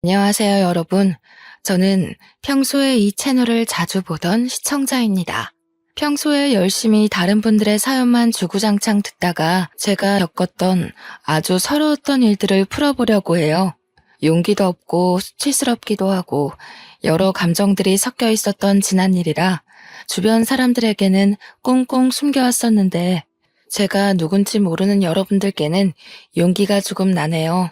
안녕하세요, 여러분. 저는 평소에 이 채널을 자주 보던 시청자입니다. 평소에 열심히 다른 분들의 사연만 주구장창 듣다가 제가 겪었던 아주 서러웠던 일들을 풀어보려고 해요. 용기도 없고 수치스럽기도 하고 여러 감정들이 섞여 있었던 지난 일이라 주변 사람들에게는 꽁꽁 숨겨왔었는데 제가 누군지 모르는 여러분들께는 용기가 조금 나네요.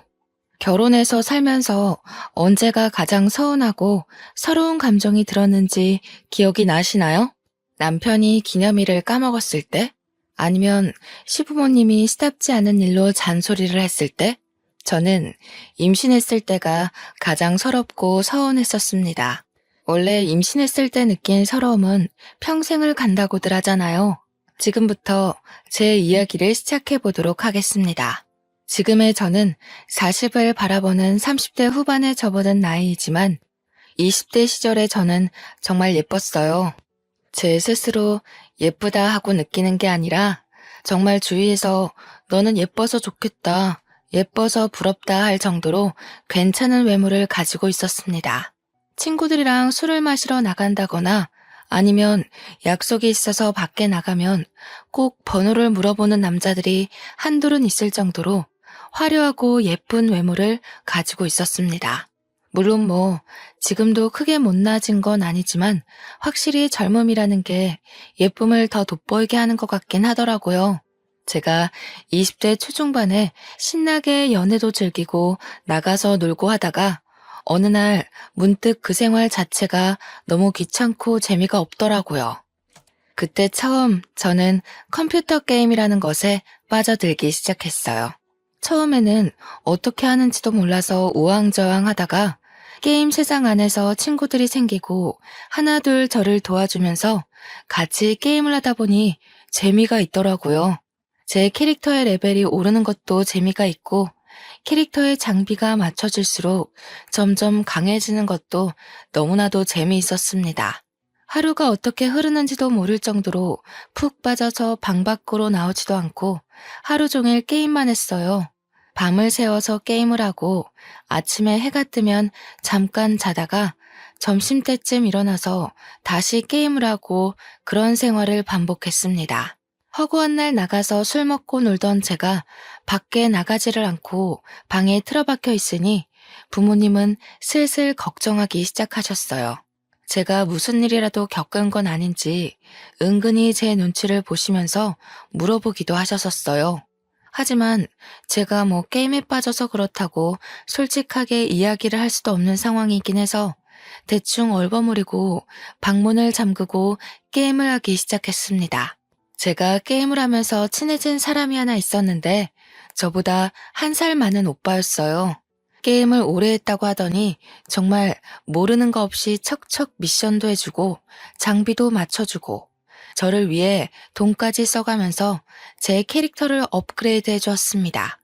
결혼해서 살면서 언제가 가장 서운하고 서러운 감정이 들었는지 기억이 나시나요? 남편이 기념일을 까먹었을 때? 아니면 시부모님이 시답지 않은 일로 잔소리를 했을 때? 저는 임신했을 때가 가장 서럽고 서운했었습니다. 원래 임신했을 때 느낀 서러움은 평생을 간다고들 하잖아요. 지금부터 제 이야기를 시작해 보도록 하겠습니다. 지금의 저는 40을 바라보는 30대 후반에 접어든 나이이지만 20대 시절의 저는 정말 예뻤어요. 제 스스로 예쁘다 하고 느끼는 게 아니라 정말 주위에서 너는 예뻐서 좋겠다, 예뻐서 부럽다 할 정도로 괜찮은 외모를 가지고 있었습니다. 친구들이랑 술을 마시러 나간다거나 아니면 약속이 있어서 밖에 나가면 꼭 번호를 물어보는 남자들이 한둘은 있을 정도로 화려하고 예쁜 외모를 가지고 있었습니다. 물론 지금도 크게 못나진 건 아니지만 확실히 젊음이라는 게 예쁨을 더 돋보이게 하는 것 같긴 하더라고요. 제가 20대 초중반에 신나게 연애도 즐기고 나가서 놀고 하다가 어느 날 문득 그 생활 자체가 너무 귀찮고 재미가 없더라고요. 그때 처음 저는 컴퓨터 게임이라는 것에 빠져들기 시작했어요. 처음에는 어떻게 하는지도 몰라서 우왕좌왕 하다가 게임 세상 안에서 친구들이 생기고 하나둘 저를 도와주면서 같이 게임을 하다 보니 재미가 있더라고요. 제 캐릭터의 레벨이 오르는 것도 재미가 있고 캐릭터의 장비가 맞춰질수록 점점 강해지는 것도 너무나도 재미있었습니다. 하루가 어떻게 흐르는지도 모를 정도로 푹 빠져서 방 밖으로 나오지도 않고 하루 종일 게임만 했어요. 밤을 새워서 게임을 하고 아침에 해가 뜨면 잠깐 자다가 점심때쯤 일어나서 다시 게임을 하고 그런 생활을 반복했습니다. 허구한 날 나가서 술 먹고 놀던 제가 밖에 나가지를 않고 방에 틀어박혀 있으니 부모님은 슬슬 걱정하기 시작하셨어요. 제가 무슨 일이라도 겪은 건 아닌지 은근히 제 눈치를 보시면서 물어보기도 하셨었어요. 하지만 제가 게임에 빠져서 그렇다고 솔직하게 이야기를 할 수도 없는 상황이긴 해서 대충 얼버무리고 방문을 잠그고 게임을 하기 시작했습니다. 제가 게임을 하면서 친해진 사람이 하나 있었는데 저보다 1살 많은 오빠였어요. 게임을 오래 했다고 하더니 정말 모르는 거 없이 척척 미션도 해주고 장비도 맞춰주고 저를 위해 돈까지 써가면서 제 캐릭터를 업그레이드 해주었습니다.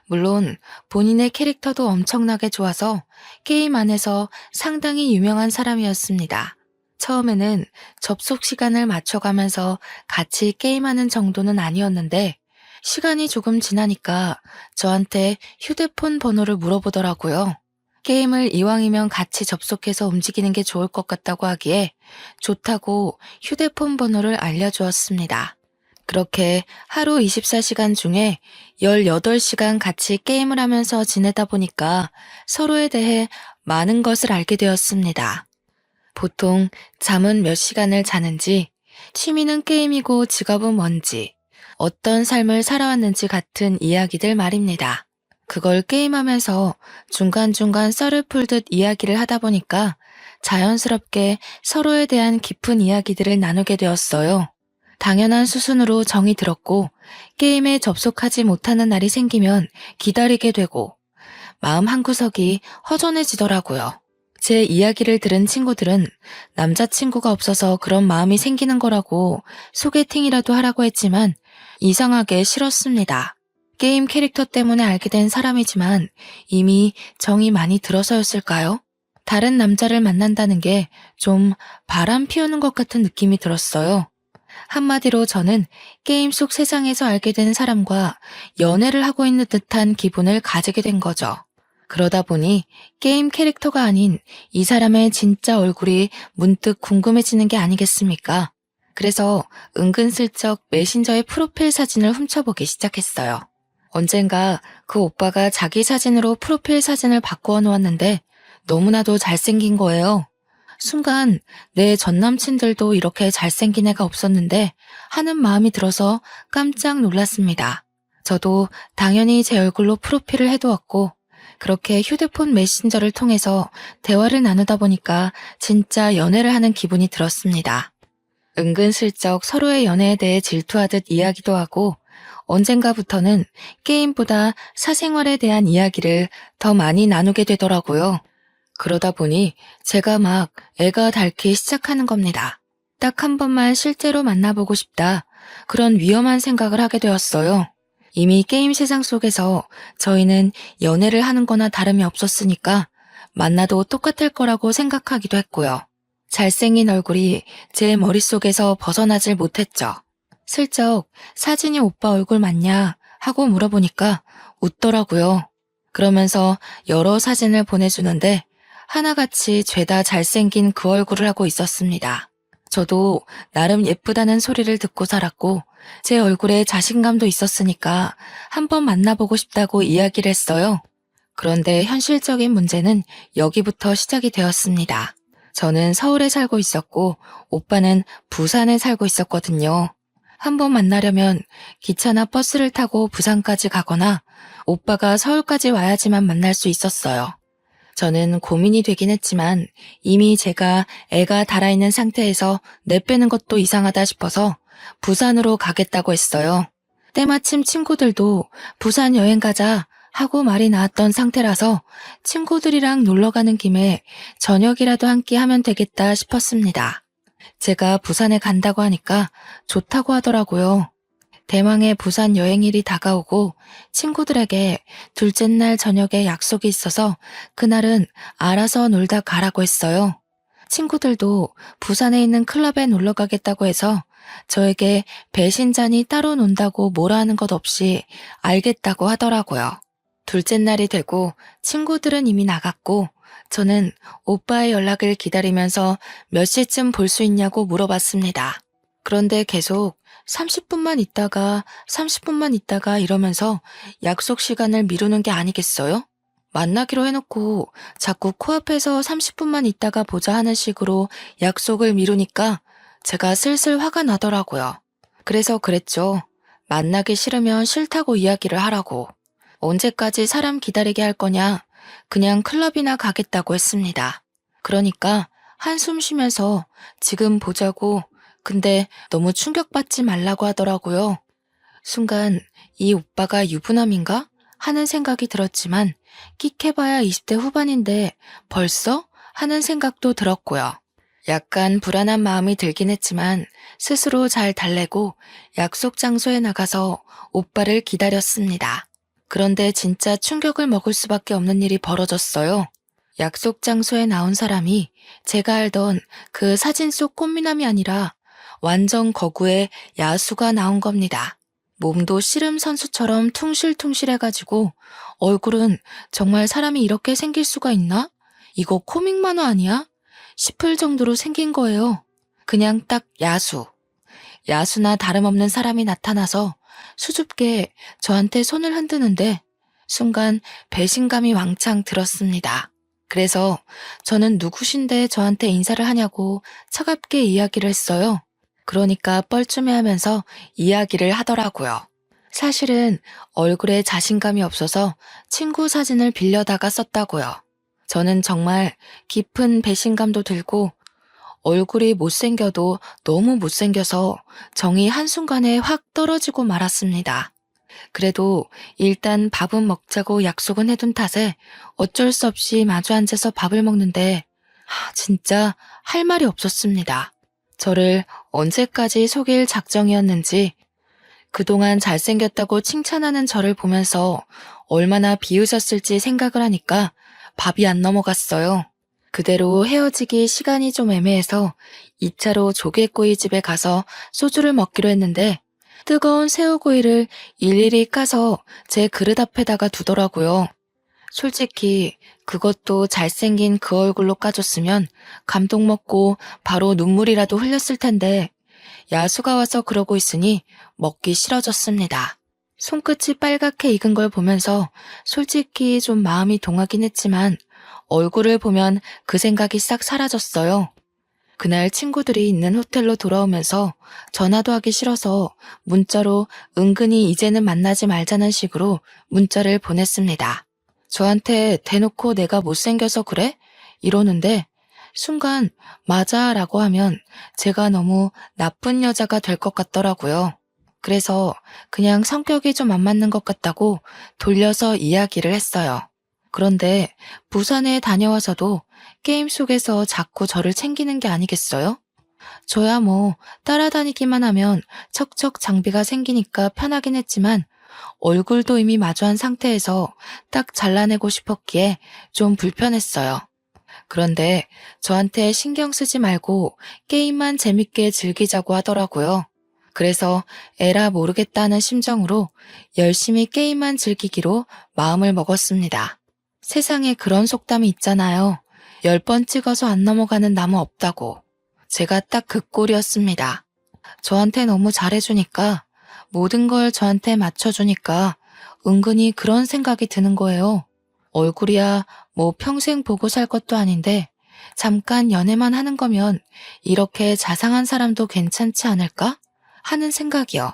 물론 본인의 캐릭터도 엄청나게 좋아서 게임 안에서 상당히 유명한 사람이었습니다. 처음에는 접속 시간을 맞춰가면서 같이 게임하는 정도는 아니었는데 시간이 조금 지나니까 저한테 휴대폰 번호를 물어보더라고요. 게임을 이왕이면 같이 접속해서 움직이는 게 좋을 것 같다고 하기에 좋다고 휴대폰 번호를 알려주었습니다. 그렇게 하루 24시간 중에 18시간 같이 게임을 하면서 지내다 보니까 서로에 대해 많은 것을 알게 되었습니다. 보통 잠은 몇 시간을 자는지, 취미는 게임이고 직업은 뭔지, 어떤 삶을 살아왔는지 같은 이야기들 말입니다. 그걸 게임하면서 중간중간 썰을 풀듯 이야기를 하다 보니까 자연스럽게 서로에 대한 깊은 이야기들을 나누게 되었어요. 당연한 수순으로 정이 들었고 게임에 접속하지 못하는 날이 생기면 기다리게 되고 마음 한구석이 허전해지더라고요. 제 이야기를 들은 친구들은 남자친구가 없어서 그런 마음이 생기는 거라고 소개팅이라도 하라고 했지만 이상하게 싫었습니다. 게임 캐릭터 때문에 알게 된 사람이지만 이미 정이 많이 들어서였을까요? 다른 남자를 만난다는 게 좀 바람 피우는 것 같은 느낌이 들었어요. 한마디로 저는 게임 속 세상에서 알게 된 사람과 연애를 하고 있는 듯한 기분을 가지게 된 거죠. 그러다 보니 게임 캐릭터가 아닌 이 사람의 진짜 얼굴이 문득 궁금해지는 게 아니겠습니까? 그래서 은근슬쩍 메신저의 프로필 사진을 훔쳐보기 시작했어요. 언젠가 그 오빠가 자기 사진으로 프로필 사진을 바꾸어 놓았는데 너무나도 잘생긴 거예요. 순간 내 전남친들도 이렇게 잘생긴 애가 없었는데 하는 마음이 들어서 깜짝 놀랐습니다. 저도 당연히 제 얼굴로 프로필을 해두었고 그렇게 휴대폰 메신저를 통해서 대화를 나누다 보니까 진짜 연애를 하는 기분이 들었습니다. 은근슬쩍 서로의 연애에 대해 질투하듯 이야기도 하고 언젠가부터는 게임보다 사생활에 대한 이야기를 더 많이 나누게 되더라고요. 그러다 보니 제가 막 애가 닳기 시작하는 겁니다. 딱 한 번만 실제로 만나보고 싶다. 그런 위험한 생각을 하게 되었어요. 이미 게임 세상 속에서 저희는 연애를 하는 거나 다름이 없었으니까 만나도 똑같을 거라고 생각하기도 했고요. 잘생긴 얼굴이 제 머릿속에서 벗어나질 못했죠. 슬쩍 사진이 오빠 얼굴 맞냐 하고 물어보니까 웃더라고요. 그러면서 여러 사진을 보내주는데 하나같이 죄다 잘생긴 그 얼굴을 하고 있었습니다. 저도 나름 예쁘다는 소리를 듣고 살았고 제 얼굴에 자신감도 있었으니까 한번 만나보고 싶다고 이야기를 했어요. 그런데 현실적인 문제는 여기부터 시작이 되었습니다. 저는 서울에 살고 있었고 오빠는 부산에 살고 있었거든요. 한번 만나려면 기차나 버스를 타고 부산까지 가거나 오빠가 서울까지 와야지만 만날 수 있었어요. 저는 고민이 되긴 했지만 이미 제가 애가 달아있는 상태에서 내빼는 것도 이상하다 싶어서 부산으로 가겠다고 했어요. 때마침 친구들도 부산 여행 가자 하고 말이 나왔던 상태라서 친구들이랑 놀러 가는 김에 저녁이라도 한 끼 하면 되겠다 싶었습니다. 제가 부산에 간다고 하니까 좋다고 하더라고요. 대망의 부산 여행일이 다가오고 친구들에게 둘째 날 저녁에 약속이 있어서 그날은 알아서 놀다 가라고 했어요. 친구들도 부산에 있는 클럽에 놀러 가겠다고 해서 저에게 배신자니 따로 논다고 뭐라 하는 것 없이 알겠다고 하더라고요. 둘째 날이 되고 친구들은 이미 나갔고 저는 오빠의 연락을 기다리면서 몇 시쯤 볼 수 있냐고 물어봤습니다. 그런데 계속 30분만 있다가 이러면서 약속 시간을 미루는 게 아니겠어요? 만나기로 해놓고 자꾸 코앞에서 30분만 있다가 보자 하는 식으로 약속을 미루니까 제가 슬슬 화가 나더라고요. 그래서 그랬죠. 만나기 싫으면 싫다고 이야기를 하라고. 언제까지 사람 기다리게 할 거냐? 그냥 클럽이나 가겠다고 했습니다. 그러니까 한숨 쉬면서 지금 보자고 근데 너무 충격받지 말라고 하더라고요. 순간 이 오빠가 유부남인가? 하는 생각이 들었지만 끽해봐야 20대 후반인데 벌써? 하는 생각도 들었고요. 약간 불안한 마음이 들긴 했지만 스스로 잘 달래고 약속 장소에 나가서 오빠를 기다렸습니다. 그런데 진짜 충격을 먹을 수밖에 없는 일이 벌어졌어요. 약속 장소에 나온 사람이 제가 알던 그 사진 속 꽃미남이 아니라 완전 거구의 야수가 나온 겁니다. 몸도 씨름 선수처럼 퉁실퉁실해가지고 얼굴은 정말 사람이 이렇게 생길 수가 있나? 이거 코믹 만화 아니야? 싶을 정도로 생긴 거예요. 그냥 딱 야수. 야수나 다름없는 사람이 나타나서 수줍게 저한테 손을 흔드는데 순간 배신감이 왕창 들었습니다. 그래서 저는 누구신데 저한테 인사를 하냐고 차갑게 이야기를 했어요. 그러니까 뻘쭘해하면서 이야기를 하더라고요. 사실은 얼굴에 자신감이 없어서 친구 사진을 빌려다가 썼다고요. 저는 정말 깊은 배신감도 들고 얼굴이 못생겨도 너무 못생겨서 정이 한순간에 확 떨어지고 말았습니다. 그래도 일단 밥은 먹자고 약속은 해둔 탓에 어쩔 수 없이 마주 앉아서 밥을 먹는데 진짜 할 말이 없었습니다. 저를 언제까지 속일 작정이었는지 그동안 잘생겼다고 칭찬하는 저를 보면서 얼마나 비웃었을지 생각을 하니까 밥이 안 넘어갔어요. 그대로 헤어지기 시간이 좀 애매해서 2차로 조개구이 집에 가서 소주를 먹기로 했는데 뜨거운 새우구이를 일일이 까서 제 그릇 앞에다가 두더라고요. 솔직히 그것도 잘생긴 그 얼굴로 까줬으면 감동 먹고 바로 눈물이라도 흘렸을 텐데 야수가 와서 그러고 있으니 먹기 싫어졌습니다. 손끝이 빨갛게 익은 걸 보면서 솔직히 좀 마음이 동하긴 했지만 얼굴을 보면 그 생각이 싹 사라졌어요. 그날 친구들이 있는 호텔로 돌아오면서 전화도 하기 싫어서 문자로 은근히 이제는 만나지 말자는 식으로 문자를 보냈습니다. 저한테 대놓고 내가 못생겨서 그래? 이러는데 순간 맞아 라고 하면 제가 너무 나쁜 여자가 될 것 같더라고요. 그래서 그냥 성격이 좀 안 맞는 것 같다고 돌려서 이야기를 했어요. 그런데 부산에 다녀와서도 게임 속에서 자꾸 저를 챙기는 게 아니겠어요? 저야 뭐 따라다니기만 하면 척척 장비가 생기니까 편하긴 했지만 얼굴도 이미 마주한 상태에서 딱 잘라내고 싶었기에 좀 불편했어요. 그런데 저한테 신경 쓰지 말고 게임만 재밌게 즐기자고 하더라고요. 그래서 에라 모르겠다는 심정으로 열심히 게임만 즐기기로 마음을 먹었습니다. 세상에 그런 속담이 있잖아요. 10번 찍어서 안 넘어가는 나무 없다고. 제가 딱 그 꼴이었습니다. 저한테 너무 잘해주니까, 모든 걸 저한테 맞춰주니까 은근히 그런 생각이 드는 거예요. 얼굴이야 뭐 평생 보고 살 것도 아닌데 잠깐 연애만 하는 거면 이렇게 자상한 사람도 괜찮지 않을까? 하는 생각이요.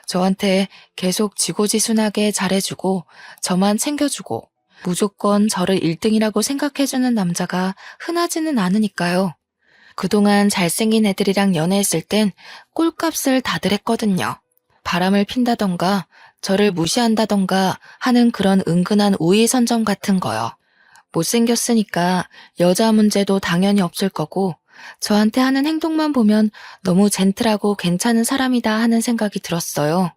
저한테 계속 지고지순하게 잘해주고 저만 챙겨주고 무조건 저를 1등이라고 생각해주는 남자가 흔하지는 않으니까요. 그동안 잘생긴 애들이랑 연애했을 땐 꼴값을 다들 했거든요. 바람을 핀다던가 저를 무시한다던가 하는 그런 은근한 우위 선점 같은 거요. 못생겼으니까 여자 문제도 당연히 없을 거고 저한테 하는 행동만 보면 너무 젠틀하고 괜찮은 사람이다 하는 생각이 들었어요.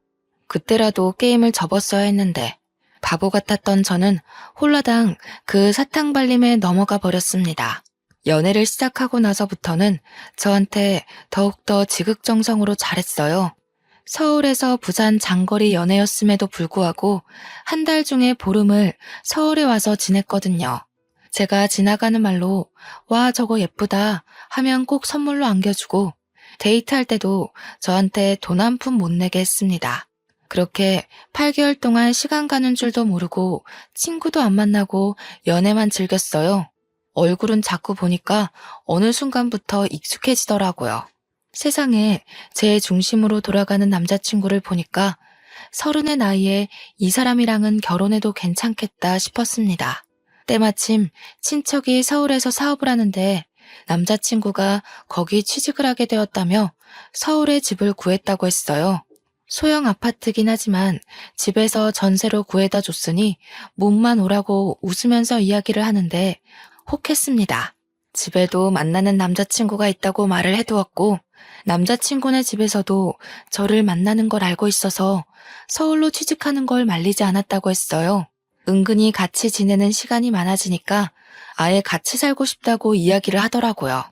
그때라도 게임을 접었어야 했는데 바보 같았던 저는 홀라당 그 사탕 발림에 넘어가 버렸습니다. 연애를 시작하고 나서부터는 저한테 더욱더 지극정성으로 잘했어요. 서울에서 부산 장거리 연애였음에도 불구하고 한 달 중에 보름을 서울에 와서 지냈거든요. 제가 지나가는 말로 와 저거 예쁘다 하면 꼭 선물로 안겨주고 데이트할 때도 저한테 돈 한 푼 못 내게 했습니다. 그렇게 8개월 동안 시간 가는 줄도 모르고 친구도 안 만나고 연애만 즐겼어요. 얼굴은 자꾸 보니까 어느 순간부터 익숙해지더라고요. 세상에 제 중심으로 돌아가는 남자친구를 보니까 30의 나이에 이 사람이랑은 결혼해도 괜찮겠다 싶었습니다. 때마침 친척이 서울에서 사업을 하는데 남자친구가 거기 취직을 하게 되었다며 서울에 집을 구했다고 했어요. 소형 아파트긴 하지만 집에서 전세로 구해다 줬으니 몸만 오라고 웃으면서 이야기를 하는데 혹했습니다. 집에도 만나는 남자친구가 있다고 말을 해두었고 남자친구네 집에서도 저를 만나는 걸 알고 있어서 서울로 취직하는 걸 말리지 않았다고 했어요. 은근히 같이 지내는 시간이 많아지니까 아예 같이 살고 싶다고 이야기를 하더라고요.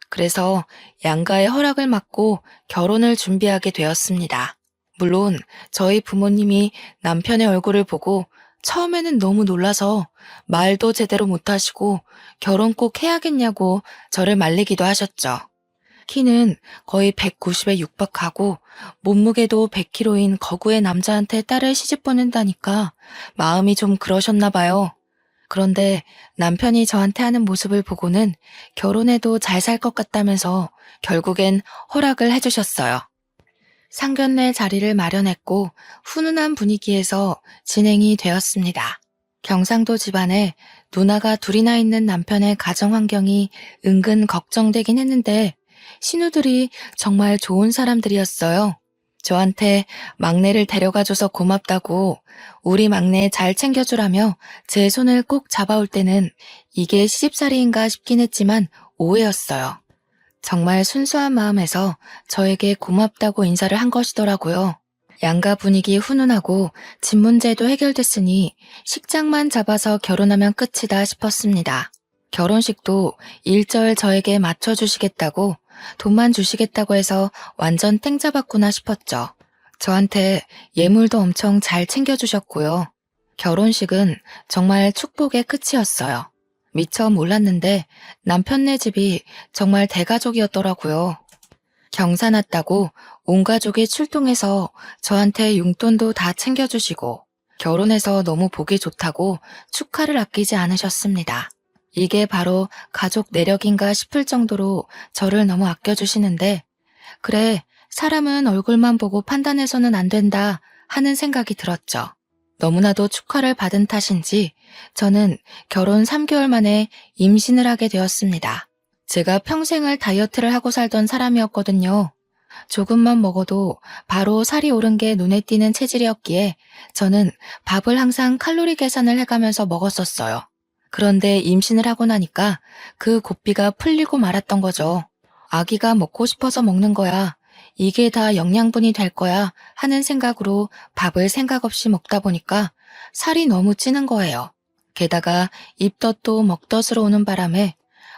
그래서 양가의 허락을 받고 결혼을 준비하게 되었습니다. 물론 저희 부모님이 남편의 얼굴을 보고 처음에는 너무 놀라서 말도 제대로 못하시고 결혼 꼭 해야겠냐고 저를 말리기도 하셨죠. 키는 거의 190에 육박하고 몸무게도 100kg인 거구의 남자한테 딸을 시집 보낸다니까 마음이 좀 그러셨나 봐요. 그런데 남편이 저한테 하는 모습을 보고는 결혼해도 잘 살 것 같다면서 결국엔 허락을 해주셨어요. 상견례 자리를 마련했고 훈훈한 분위기에서 진행이 되었습니다. 경상도 집안에 누나가 둘이나 있는 남편의 가정 환경이 은근 걱정되긴 했는데 신우들이 정말 좋은 사람들이었어요. 저한테 막내를 데려가줘서 고맙다고 우리 막내 잘 챙겨주라며 제 손을 꼭 잡아올 때는 이게 시집살이인가 싶긴 했지만 오해였어요. 정말 순수한 마음에서 저에게 고맙다고 인사를 한 것이더라고요. 양가 분위기 훈훈하고 집 문제도 해결됐으니 식장만 잡아서 결혼하면 끝이다 싶었습니다. 결혼식도 일절 저에게 맞춰주시겠다고 돈만 주시겠다고 해서 완전 땡 잡았구나 싶었죠. 저한테 예물도 엄청 잘 챙겨주셨고요. 결혼식은 정말 축복의 끝이었어요. 미처 몰랐는데 남편네 집이 정말 대가족이었더라고요. 경사 났다고 온 가족이 출동해서 저한테 용돈도 다 챙겨주시고 결혼해서 너무 보기 좋다고 축하를 아끼지 않으셨습니다. 이게 바로 가족 내력인가 싶을 정도로 저를 너무 아껴주시는데 그래, 사람은 얼굴만 보고 판단해서는 안 된다 하는 생각이 들었죠. 너무나도 축하를 받은 탓인지 저는 결혼 3개월 만에 임신을 하게 되었습니다. 제가 평생을 다이어트를 하고 살던 사람이었거든요. 조금만 먹어도 바로 살이 오른 게 눈에 띄는 체질이었기에 저는 밥을 항상 칼로리 계산을 해가면서 먹었었어요. 그런데 임신을 하고 나니까 그 고삐가 풀리고 말았던 거죠. 아기가 먹고 싶어서 먹는 거야. 이게 다 영양분이 될 거야 하는 생각으로 밥을 생각 없이 먹다 보니까 살이 너무 찌는 거예요. 게다가 입덧도 먹덧으로 오는 바람에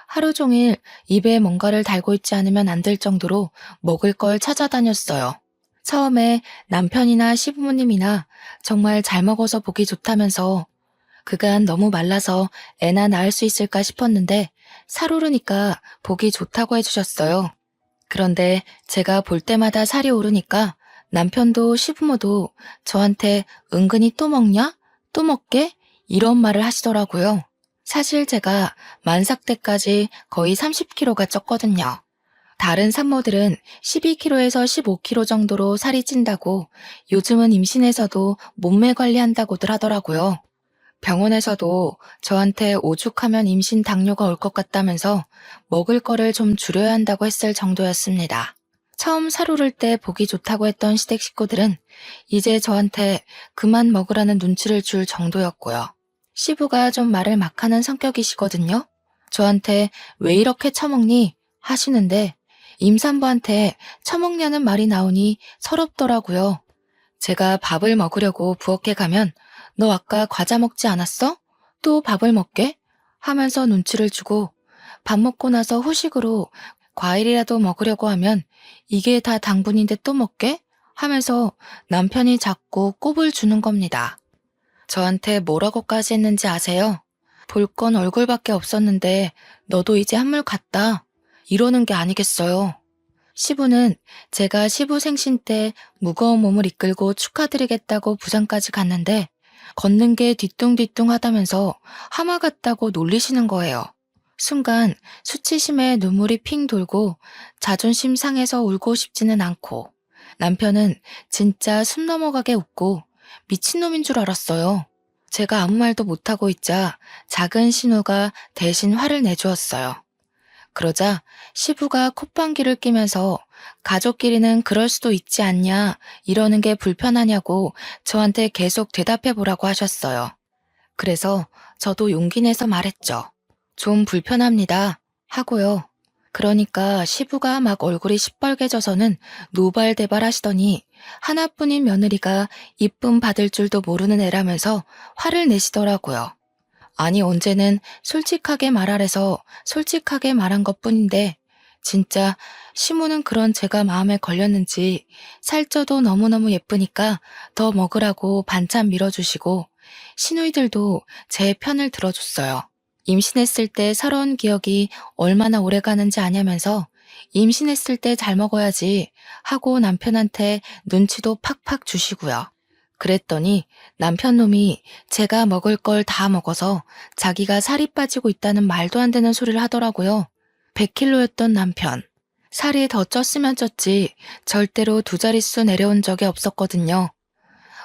하루 종일 입에 뭔가를 달고 있지 않으면 안 될 정도로 먹을 걸 찾아다녔어요. 처음에 남편이나 시부모님이나 정말 잘 먹어서 보기 좋다면서 그간 너무 말라서 애나 낳을 수 있을까 싶었는데 살 오르니까 보기 좋다고 해주셨어요. 그런데 제가 볼 때마다 살이 오르니까 남편도 시부모도 저한테 은근히 또 먹냐? 또 먹게? 이런 말을 하시더라고요. 사실 제가 만삭 때까지 거의 30kg가 쪘거든요. 다른 산모들은 12kg에서 15kg 정도로 살이 찐다고 요즘은 임신해서도 몸매 관리한다고들 하더라고요. 병원에서도 저한테 오죽하면 임신 당뇨가 올 것 같다면서 먹을 거를 좀 줄여야 한다고 했을 정도였습니다. 처음 살 오를 때 보기 좋다고 했던 시댁 식구들은 이제 저한테 그만 먹으라는 눈치를 줄 정도였고요. 시부가 좀 말을 막 하는 성격이시거든요. 저한테 왜 이렇게 처먹니? 하시는데 임산부한테 처먹냐는 말이 나오니 서럽더라고요. 제가 밥을 먹으려고 부엌에 가면 너 아까 과자 먹지 않았어? 또 밥을 먹게? 하면서 눈치를 주고 밥 먹고 나서 후식으로 과일이라도 먹으려고 하면 이게 다 당분인데 또 먹게? 하면서 남편이 자꾸 꼽을 주는 겁니다. 저한테 뭐라고까지 했는지 아세요? 볼 건 얼굴밖에 없었는데 너도 이제 한물 갔다. 이러는 게 아니겠어요. 시부는 제가 시부 생신 때 무거운 몸을 이끌고 축하드리겠다고 부산까지 갔는데 걷는 게 뒤뚱뒤뚱 하다면서 하마 같다고 놀리시는 거예요. 순간 수치심에 눈물이 핑 돌고 자존심 상해서 울고 싶지는 않고 남편은 진짜 숨 넘어가게 웃고 미친놈인 줄 알았어요. 제가 아무 말도 못하고 있자 작은 신우가 대신 화를 내주었어요. 그러자 시부가 콧방귀를 뀌면서 가족끼리는 그럴 수도 있지 않냐 이러는 게 불편하냐고 저한테 계속 대답해 보라고 하셨어요. 그래서 저도 용기 내서 말했죠. 좀 불편합니다 하고요. 그러니까 시부가 막 얼굴이 시뻘개져서는 노발대발 하시더니 하나뿐인 며느리가 이쁨 받을 줄도 모르는 애라면서 화를 내시더라고요. 아니 언제는 솔직하게 말하래서 솔직하게 말한 것뿐인데 진짜 시무는 그런 제가 마음에 걸렸는지 살쪄도 너무너무 예쁘니까 더 먹으라고 반찬 밀어주시고 시누이들도 제 편을 들어줬어요. 임신했을 때 서러운 기억이 얼마나 오래 가는지 아냐면서 임신했을 때 잘 먹어야지 하고 남편한테 눈치도 팍팍 주시고요. 그랬더니 남편 놈이 제가 먹을 걸 다 먹어서 자기가 살이 빠지고 있다는 말도 안 되는 소리를 하더라고요. 100kg였던 남편. 살이 더 쪘으면 쪘지 절대로 두 자릿수 내려온 적이 없었거든요.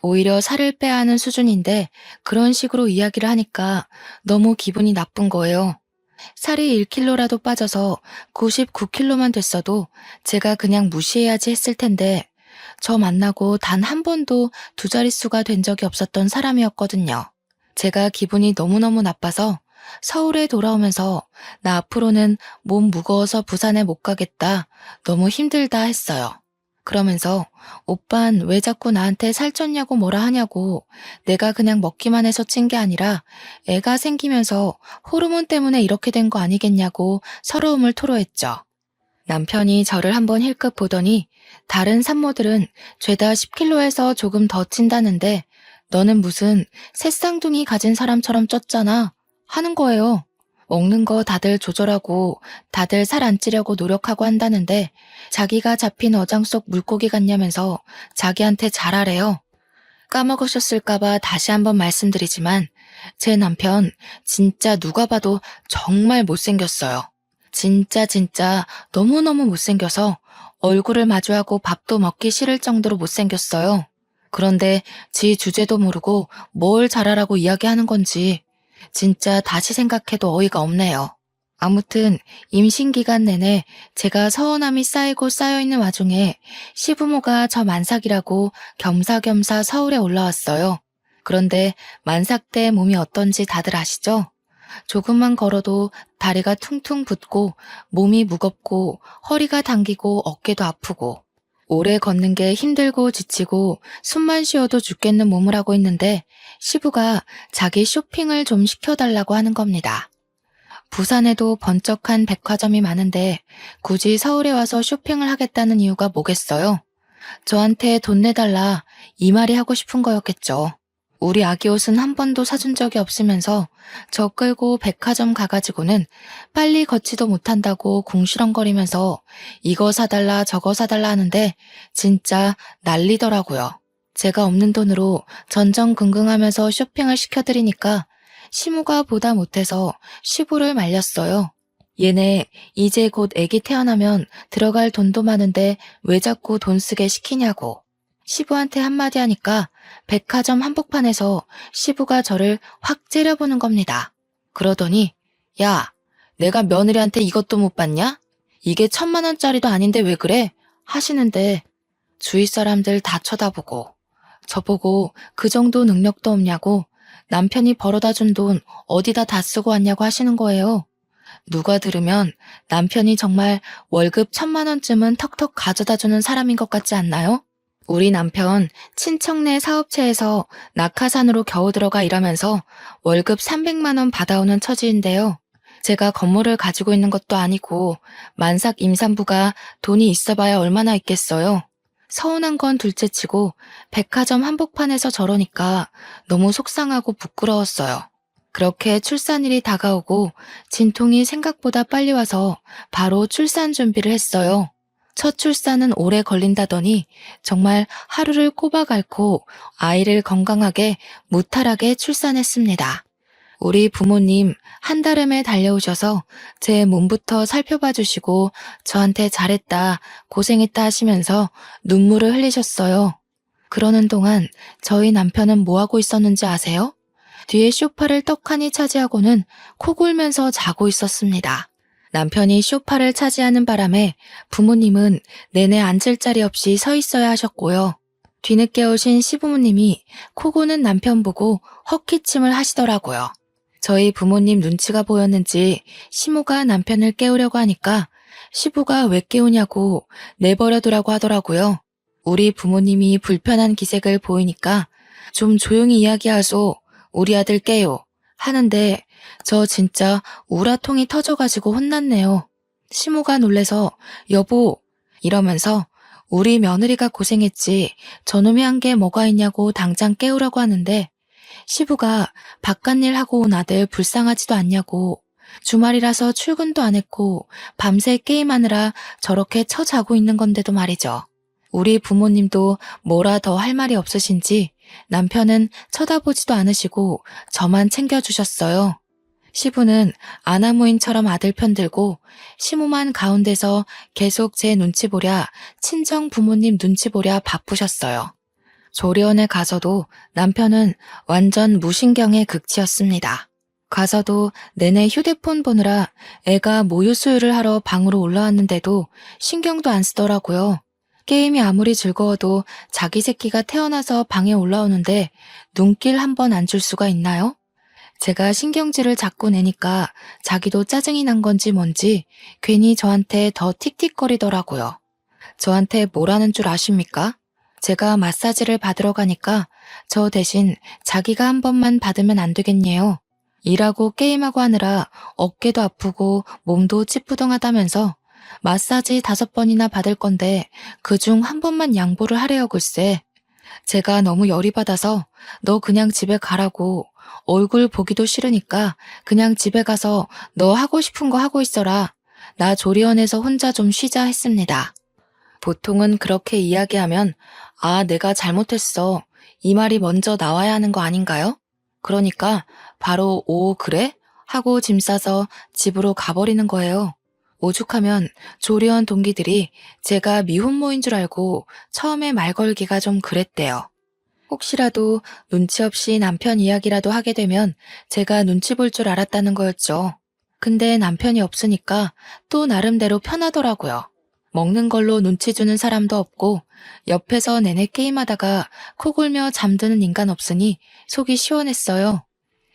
오히려 살을 빼야 하는 수준인데 그런 식으로 이야기를 하니까 너무 기분이 나쁜 거예요. 살이 1kg라도 빠져서 99kg만 됐어도 제가 그냥 무시해야지 했을 텐데 저 만나고 단 한 번도 두 자릿수가 된 적이 없었던 사람이었거든요. 제가 기분이 너무너무 나빠서 서울에 돌아오면서 나 앞으로는 몸 무거워서 부산에 못 가겠다. 너무 힘들다 했어요. 그러면서 오빤 왜 자꾸 나한테 살쪘냐고 뭐라 하냐고 내가 그냥 먹기만 해서 찐 게 아니라 애가 생기면서 호르몬 때문에 이렇게 된 거 아니겠냐고 서러움을 토로했죠. 남편이 저를 한번 힐끗 보더니 다른 산모들은 죄다 10kg에서 조금 더 찐다는데 너는 무슨 새쌍둥이 가진 사람처럼 쪘잖아. 하는 거예요. 먹는 거 다들 조절하고 다들 살 안 찌려고 노력하고 한다는데 자기가 잡힌 어장 속 물고기 같냐면서 자기한테 잘하래요. 까먹으셨을까봐 다시 한번 말씀드리지만 제 남편 진짜 누가 봐도 정말 못생겼어요. 진짜 너무너무 못생겨서 얼굴을 마주하고 밥도 먹기 싫을 정도로 못생겼어요. 그런데 지 주제도 모르고 뭘 잘하라고 이야기하는 건지 진짜 다시 생각해도 어이가 없네요. 아무튼 임신 기간 내내 제가 서운함이 쌓이고 쌓여있는 와중에 시부모가 저 만삭이라고 겸사겸사 서울에 올라왔어요. 그런데 만삭 때 몸이 어떤지 다들 아시죠? 조금만 걸어도 다리가 퉁퉁 붓고 몸이 무겁고 허리가 당기고 어깨도 아프고 오래 걷는 게 힘들고 지치고 숨만 쉬어도 죽겠는 몸을 하고 있는데 시부가 자기 쇼핑을 좀 시켜달라고 하는 겁니다. 부산에도 번쩍한 백화점이 많은데 굳이 서울에 와서 쇼핑을 하겠다는 이유가 뭐겠어요? 저한테 돈 내달라 이 말이 하고 싶은 거였겠죠. 우리 아기 옷은 한 번도 사준 적이 없으면서 저 끌고 백화점 가가지고는 빨리 걷지도 못한다고 궁시렁거리면서 이거 사달라 저거 사달라 하는데 진짜 난리더라고요. 제가 없는 돈으로 전전긍긍하면서 쇼핑을 시켜드리니까 시무가 보다 못해서 시부를 말렸어요. 얘네 이제 곧 애기 태어나면 들어갈 돈도 많은데 왜 자꾸 돈 쓰게 시키냐고. 시부한테 한마디 하니까 백화점 한복판에서 시부가 저를 확 째려보는 겁니다. 그러더니 야, 내가 며느리한테 이것도 못 받냐? 이게 1,000만 원짜리도 아닌데 왜 그래? 하시는데 주위 사람들 다 쳐다보고 저보고 그 정도 능력도 없냐고 남편이 벌어다 준 돈 어디다 다 쓰고 왔냐고 하시는 거예요. 누가 들으면 남편이 정말 월급 1,000만 원쯤은 턱턱 가져다 주는 사람인 것 같지 않나요? 우리 남편 친척네 사업체에서 낙하산으로 겨우 들어가 일하면서 월급 300만 원 받아오는 처지인데요. 제가 건물을 가지고 있는 것도 아니고 만삭 임산부가 돈이 있어봐야 얼마나 있겠어요. 서운한 건 둘째치고 백화점 한복판에서 저러니까 너무 속상하고 부끄러웠어요. 그렇게 출산일이 다가오고 진통이 생각보다 빨리 와서 바로 출산 준비를 했어요. 첫 출산은 오래 걸린다더니 정말 하루를 꼬박 앓고 아이를 건강하게 무탈하게 출산했습니다. 우리 부모님 한달음에 달려오셔서 제 몸부터 살펴봐 주시고 저한테 잘했다, 고생했다 하시면서 눈물을 흘리셨어요. 그러는 동안 저희 남편은 뭐 하고 있었는지 아세요? 뒤에 소파를 떡하니 차지하고는 코 골면서 자고 있었습니다. 남편이 소파를 차지하는 바람에 부모님은 내내 앉을 자리 없이 서 있어야 하셨고요. 뒤늦게 오신 시부모님이 코 고는 남편 보고 헛기침을 하시더라고요. 저희 부모님 눈치가 보였는지 시모가 남편을 깨우려고 하니까 시부가 왜 깨우냐고 내버려두라고 하더라고요. 우리 부모님이 불편한 기색을 보이니까 좀 조용히 이야기하소. 우리 아들 깨요. 하는데 저 진짜 우라통이 터져가지고 혼났네요. 시모가 놀래서 여보 이러면서 우리 며느리가 고생했지 저놈이 한 게 뭐가 있냐고 당장 깨우라고 하는데 시부가 바깥일 하고 온 아들 불쌍하지도 않냐고 주말이라서 출근도 안 했고 밤새 게임하느라 저렇게 처자고 있는 건데도 말이죠. 우리 부모님도 뭐라 더 할 말이 없으신지 남편은 쳐다보지도 않으시고 저만 챙겨주셨어요. 시부는 아나무인처럼 아들 편들고 시모만 가운데서 계속 제 눈치 보랴 친정 부모님 눈치 보랴 바쁘셨어요. 조리원에 가서도 남편은 완전 무신경의 극치였습니다. 가서도 내내 휴대폰 보느라 애가 모유 수유를 하러 방으로 올라왔는데도 신경도 안 쓰더라고요. 게임이 아무리 즐거워도 자기 새끼가 태어나서 방에 올라오는데 눈길 한 번 안 줄 수가 있나요? 제가 신경질을 자꾸 내니까 자기도 짜증이 난 건지 뭔지 괜히 저한테 더 틱틱거리더라고요. 저한테 뭐라는 줄 아십니까? 제가 마사지를 받으러 가니까 저 대신 자기가 한 번만 받으면 안 되겠네요. 일하고 게임하고 하느라 어깨도 아프고 몸도 찌뿌둥하다면서 마사지 5번이나 받을 건데 그중 한 번만 양보를 하래요 글쎄. 제가 너무 열이 받아서 너 그냥 집에 가라고 얼굴 보기도 싫으니까 그냥 집에 가서 너 하고 싶은 거 하고 있어라. 나 조리원에서 혼자 좀 쉬자 했습니다. 보통은 그렇게 이야기하면 아, 내가 잘못했어. 이 말이 먼저 나와야 하는 거 아닌가요? 그러니까 바로 오, 그래? 하고 짐 싸서 집으로 가버리는 거예요. 오죽하면 조리원 동기들이 제가 미혼모인 줄 알고 처음에 말 걸기가 좀 그랬대요. 혹시라도 눈치 없이 남편 이야기라도 하게 되면 제가 눈치 볼 줄 알았다는 거였죠. 근데 남편이 없으니까 또 나름대로 편하더라고요. 먹는 걸로 눈치 주는 사람도 없고 옆에서 내내 게임하다가 코 골며 잠드는 인간 없으니 속이 시원했어요.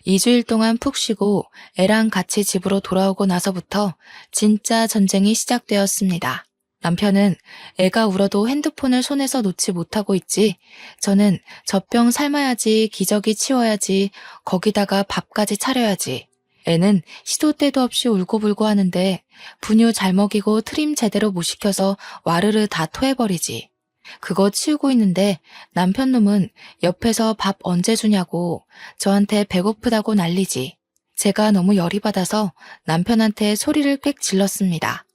2주일 동안 푹 쉬고 애랑 같이 집으로 돌아오고 나서부터 진짜 전쟁이 시작되었습니다. 남편은 애가 울어도 핸드폰을 손에서 놓지 못하고 있지, 저는 젖병 삶아야지, 기저귀 치워야지, 거기다가 밥까지 차려야지. 애는 시도 때도 없이 울고불고 하는데 분유 잘 먹이고 트림 제대로 못 시켜서 와르르 다 토해버리지. 그거 치우고 있는데 남편 놈은 옆에서 밥 언제 주냐고 저한테 배고프다고 난리지. 제가 너무 열이 받아서 남편한테 소리를 꽥 질렀습니다.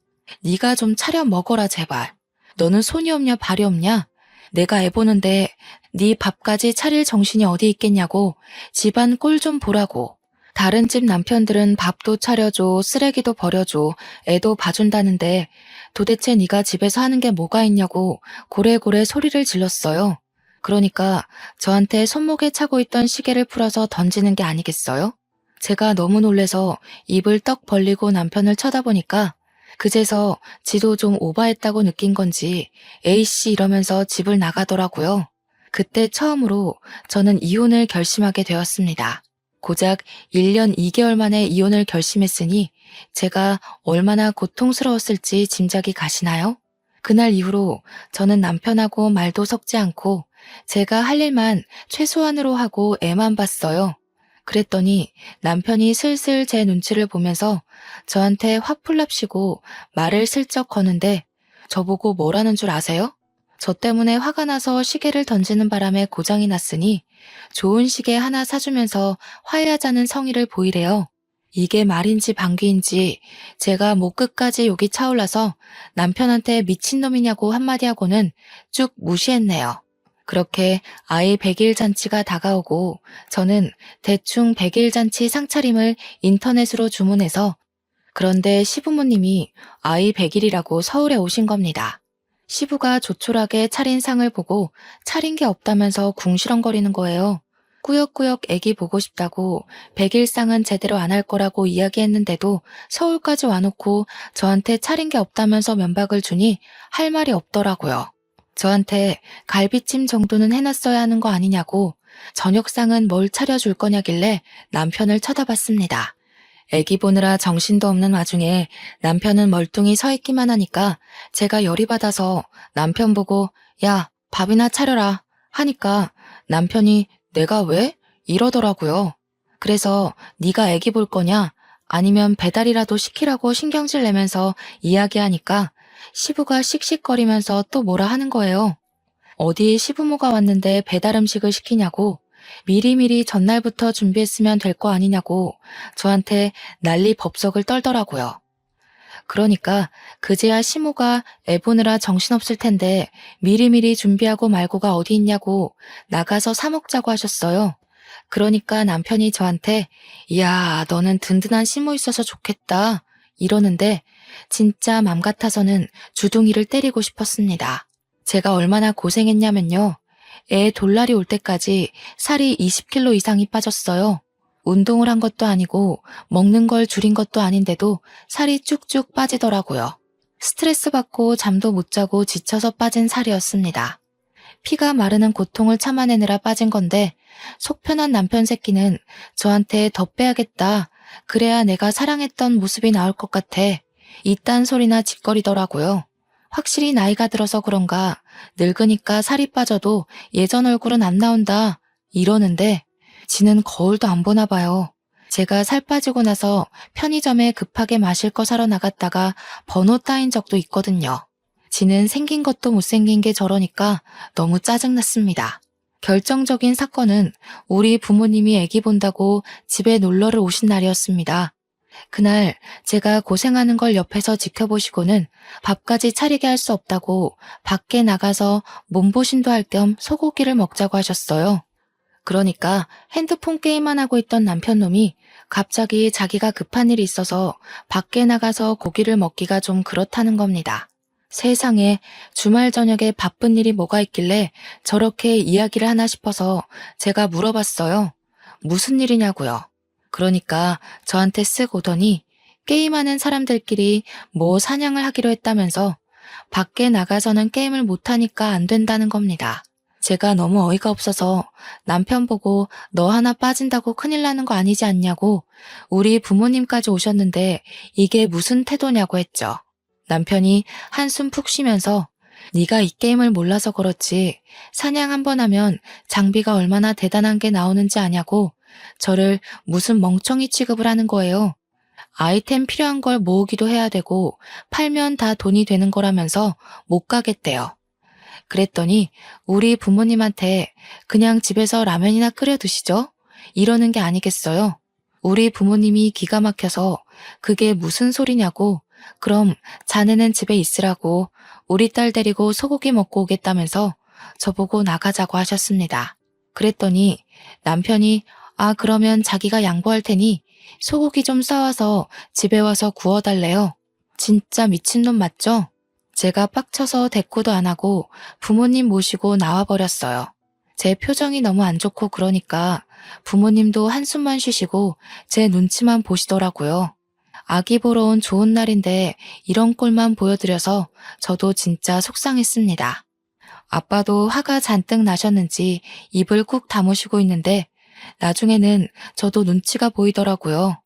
네가 좀 차려 먹어라 제발. 너는 손이 없냐 발이 없냐? 내가 애 보는데 네 밥까지 차릴 정신이 어디 있겠냐고 집안 꼴 좀 보라고. 다른 집 남편들은 밥도 차려줘, 쓰레기도 버려줘, 애도 봐준다는데 도대체 네가 집에서 하는 게 뭐가 있냐고 고래고래 소리를 질렀어요. 그러니까 저한테 손목에 차고 있던 시계를 풀어서 던지는 게 아니겠어요? 제가 너무 놀래서 입을 떡 벌리고 남편을 쳐다보니까 그제서 지도 좀 오바했다고 느낀 건지 A씨 이러면서 집을 나가더라고요. 그때 처음으로 저는 이혼을 결심하게 되었습니다. 고작 1년 2개월 만에 이혼을 결심했으니 제가 얼마나 고통스러웠을지 짐작이 가시나요? 그날 이후로 저는 남편하고 말도 섞지 않고 제가 할 일만 최소한으로 하고 애만 봤어요. 그랬더니 남편이 슬슬 제 눈치를 보면서 저한테 화풀납시고 말을 슬쩍 거는데 저보고 뭐라는 줄 아세요? 저 때문에 화가 나서 시계를 던지는 바람에 고장이 났으니 좋은 시계 하나 사주면서 화해하자는 성의를 보이래요. 이게 말인지 방귀인지 제가 목 끝까지 욕이 차올라서 남편한테 미친놈이냐고 한마디 하고는 쭉 무시했네요. 그렇게 아이 100일 잔치가 다가오고 저는 대충 100일 잔치 상차림을 인터넷으로 주문해서 그런데 시부모님이 아이 100일이라고 서울에 오신 겁니다. 시부가 조촐하게 차린 상을 보고 차린 게 없다면서 궁시렁거리는 거예요. 꾸역꾸역 애기 보고 싶다고 100일 상은 제대로 안 할 거라고 이야기했는데도 서울까지 와놓고 저한테 차린 게 없다면서 면박을 주니 할 말이 없더라고요. 저한테 갈비찜 정도는 해놨어야 하는 거 아니냐고 저녁상은 뭘 차려줄 거냐길래 남편을 쳐다봤습니다. 애기 보느라 정신도 없는 와중에 남편은 멀뚱히 서 있기만 하니까 제가 열이 받아서 남편 보고 야, 밥이나 차려라 하니까 남편이 내가 왜? 이러더라고요. 그래서 네가 애기 볼 거냐? 아니면 배달이라도 시키라고 신경질 내면서 이야기하니까 시부가 씩씩거리면서 또 뭐라 하는 거예요. 어디 시부모가 왔는데 배달 음식을 시키냐고 미리미리 전날부터 준비했으면 될 거 아니냐고 저한테 난리 법석을 떨더라고요. 그러니까 그제야 시모가 애 보느라 정신없을 텐데 미리미리 준비하고 말고가 어디 있냐고 나가서 사 먹자고 하셨어요. 그러니까 남편이 저한테 이야 너는 든든한 시모 있어서 좋겠다 이러는데 진짜 맘 같아서는 주둥이를 때리고 싶었습니다. 제가 얼마나 고생했냐면요. 애 돌날이 올 때까지 살이 20kg 이상이 빠졌어요. 운동을 한 것도 아니고 먹는 걸 줄인 것도 아닌데도 살이 쭉쭉 빠지더라고요. 스트레스 받고 잠도 못 자고 지쳐서 빠진 살이었습니다. 피가 마르는 고통을 참아내느라 빠진 건데 속 편한 남편 새끼는 저한테 더 빼야겠다. 그래야 내가 사랑했던 모습이 나올 것 같아. 이딴 소리나 짓거리더라고요. 확실히 나이가 들어서 그런가 늙으니까 살이 빠져도 예전 얼굴은 안 나온다 이러는데 지는 거울도 안 보나 봐요. 제가 살 빠지고 나서 편의점에 급하게 마실 거 사러 나갔다가 번호 따인 적도 있거든요. 지는 생긴 것도 못생긴 게 저러니까 너무 짜증났습니다. 결정적인 사건은 우리 부모님이 아기 본다고 집에 놀러를 오신 날이었습니다. 그날 제가 고생하는 걸 옆에서 지켜보시고는 밥까지 차리게 할 수 없다고 밖에 나가서 몸보신도 할 겸 소고기를 먹자고 하셨어요. 그러니까 핸드폰 게임만 하고 있던 남편놈이 갑자기 자기가 급한 일이 있어서 밖에 나가서 고기를 먹기가 좀 그렇다는 겁니다. 세상에 주말 저녁에 바쁜 일이 뭐가 있길래 저렇게 이야기를 하나 싶어서 제가 물어봤어요. 무슨 일이냐고요. 그러니까 저한테 쓱 오더니 게임하는 사람들끼리 뭐 사냥을 하기로 했다면서 밖에 나가서는 게임을 못하니까 안 된다는 겁니다. 제가 너무 어이가 없어서 남편 보고 너 하나 빠진다고 큰일 나는 거 아니지 않냐고 우리 부모님까지 오셨는데 이게 무슨 태도냐고 했죠. 남편이 한숨 푹 쉬면서 네가 이 게임을 몰라서 그렇지 사냥 한번 하면 장비가 얼마나 대단한 게 나오는지 아냐고 저를 무슨 멍청이 취급을 하는 거예요. 아이템 필요한 걸 모으기도 해야 되고 팔면 다 돈이 되는 거라면서 못 가겠대요. 그랬더니 우리 부모님한테 그냥 집에서 라면이나 끓여 드시죠? 이러는 게 아니겠어요. 우리 부모님이 기가 막혀서 그게 무슨 소리냐고 그럼 자네는 집에 있으라고 우리 딸 데리고 소고기 먹고 오겠다면서 저보고 나가자고 하셨습니다. 그랬더니 남편이 그러면 자기가 양보할 테니 소고기 좀 싸와서 집에 와서 구워달래요. 진짜 미친놈 맞죠? 제가 빡쳐서 대꾸도 안 하고 부모님 모시고 나와버렸어요. 제 표정이 너무 안 좋고 그러니까 부모님도 한숨만 쉬시고 제 눈치만 보시더라고요. 아기 보러 온 좋은 날인데 이런 꼴만 보여드려서 저도 진짜 속상했습니다. 아빠도 화가 잔뜩 나셨는지 입을 꾹 다무시고 있는데 나중에는 저도 눈치가 보이더라고요.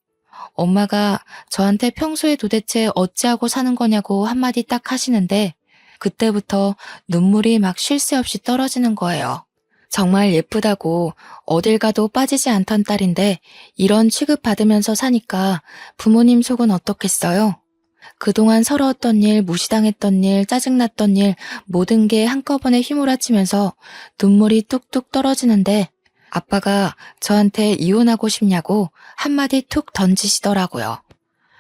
엄마가 저한테 평소에 도대체 어찌하고 사는 거냐고 한마디 딱 하시는데 그때부터 눈물이 막 쉴 새 없이 떨어지는 거예요. 정말 예쁘다고 어딜 가도 빠지지 않던 딸인데 이런 취급받으면서 사니까 부모님 속은 어떻겠어요? 그동안 서러웠던 일, 무시당했던 일, 짜증났던 일 모든 게 한꺼번에 휘몰아치면서 눈물이 뚝뚝 떨어지는데 아빠가 저한테 이혼하고 싶냐고 한마디 툭 던지시더라고요.